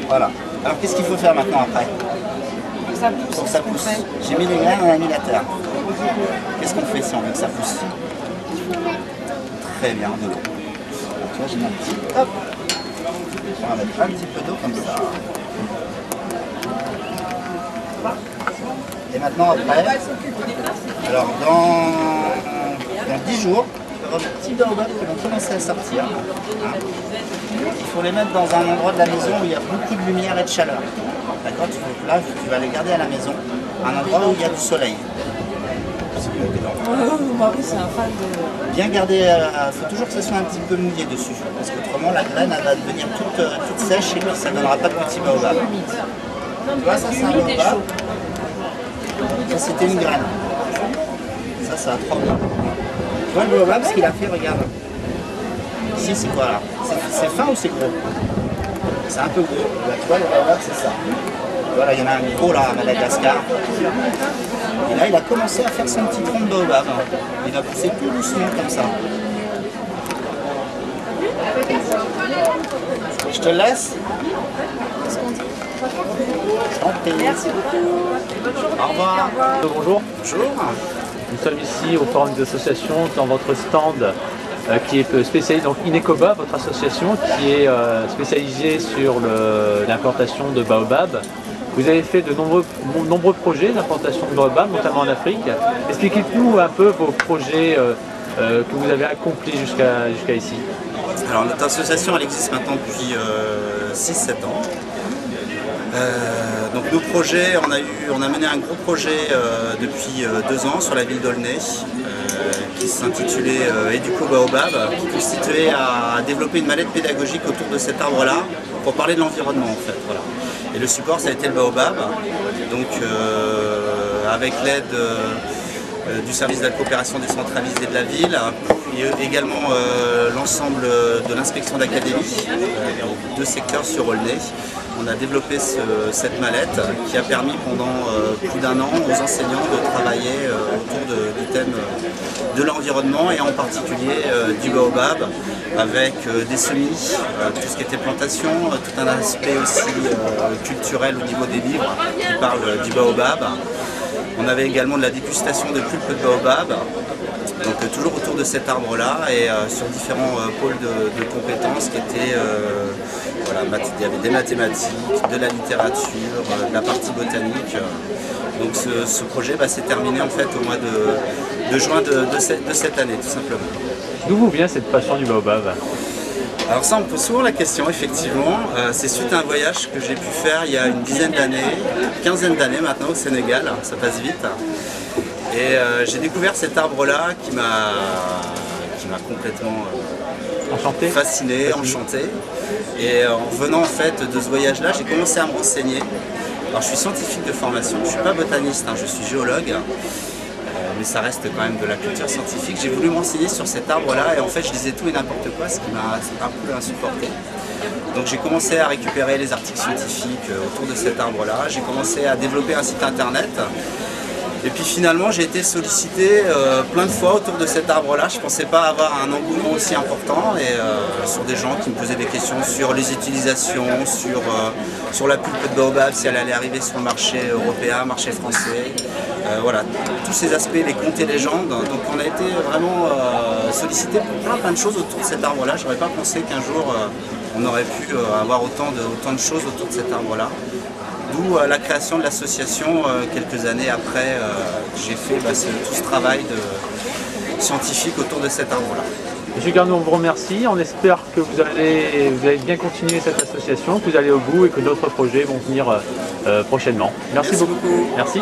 Voilà. Alors qu'est-ce qu'il faut faire maintenant après? Ça pousse. Pour que ça pousse. J'ai mis les graines, on a mis la terre. Qu'est-ce qu'on fait si on veut que ça pousse? Très bien, de l'eau. Tu vois, j'ai mis un petit... Hop. On va mettre un petit peu d'eau comme ça. Et maintenant après, alors dans 10 jours, il y aura des petits baobabs qui vont commencer à sortir. Hein. Il faut les mettre dans un endroit de la maison où il y a beaucoup de lumière et de chaleur. D'accord? Là, tu vas les garder à la maison, un endroit où il y a du soleil. Mon mari, c'est un fan de... Bien garder, il faut toujours que ça soit un petit peu mouillé dessus, parce qu'autrement la graine elle va devenir toute sèche et puis ça ne donnera pas de petits baobabs. Tu vois, ça c'est un baobab. Ça c'était une graine. Ça a 3 mois. Tu vois le baobab, ce qu'il a fait, regarde. Ici c'est quoi là? C'est fin ou c'est gros? C'est un peu gros. Là, tu vois le baobab c'est ça. Voilà, il y en a un gros là à Madagascar. Et là il a commencé à faire son petit tronc de baobab. Il va pousser tout doucement comme ça. Je te laisse. Merci beaucoup. Au revoir. Bonjour. Bonjour. Nous sommes ici au Forum des associations dans votre stand qui est spécialisé, donc Inecoba, votre association qui est spécialisée sur l'implantation de baobab. Vous avez fait de nombreux projets d'implantation de baobab, notamment en Afrique. Expliquez-nous un peu vos projets que vous avez accomplis jusqu'à ici. Alors notre association elle existe maintenant depuis 6-7 ans. Donc nos projets, on a mené un gros projet depuis 2 ans sur la ville d'Aulnay qui s'intitulait Educo Baobab, qui consistait à développer une mallette pédagogique autour de cet arbre-là pour parler de l'environnement en fait. Voilà. Et le support ça a été le baobab, donc avec l'aide du service de la coopération décentralisée de la ville, et également l'ensemble de l'inspection d'académie, 2 secteurs sur Aulnay. On a développé cette mallette qui a permis pendant plus d'1 an aux enseignants de travailler autour du thème de l'environnement et en particulier du baobab avec des semis, tout ce qui était plantation, tout un aspect aussi culturel au niveau des livres qui parlent du baobab. On avait également de la dégustation de pulpe de baobab, donc toujours autour de cet arbre-là et sur différents pôles de compétences qui étaient, voilà, il y avait des mathématiques, de la littérature, de la partie botanique. Donc ce projet s'est terminé en fait au mois de juin de cette année tout simplement. D'où vous vient cette passion du baobab? Alors ça on me pose souvent la question effectivement, c'est suite à un voyage que j'ai pu faire il y a une dizaine d'années, quinzaine d'années maintenant au Sénégal, ça passe vite. Et j'ai découvert cet arbre-là qui m'a complètement fasciné, enchanté. Et en revenant en fait de ce voyage-là, j'ai commencé à me renseigner. Alors je suis scientifique de formation, je ne suis pas botaniste, je suis géologue. Mais ça reste quand même de la culture scientifique. J'ai voulu m'enseigner sur cet arbre-là et en fait je disais tout et n'importe quoi, ce qui m'a un peu insupporté. Donc j'ai commencé à récupérer les articles scientifiques autour de cet arbre-là, j'ai commencé à développer un site internet. Et puis finalement j'ai été sollicité plein de fois autour de cet arbre-là. Je ne pensais pas avoir un engouement aussi important et sur des gens qui me posaient des questions sur les utilisations, sur la pulpe de baobab, si elle allait arriver sur le marché européen, marché français. Voilà, tous ces aspects, les contes et légendes. Donc on a été vraiment sollicité pour plein de choses autour de cet arbre-là. Je n'aurais pas pensé qu'un jour on aurait pu avoir autant de choses autour de cet arbre-là. D'où la création de l'association quelques années après, j'ai fait tout ce travail scientifique autour de cet arbre-là. Monsieur Garneau, on vous remercie. On espère que vous allez bien continuer cette association, que vous allez au bout et que d'autres projets vont venir prochainement. Merci beaucoup. Merci.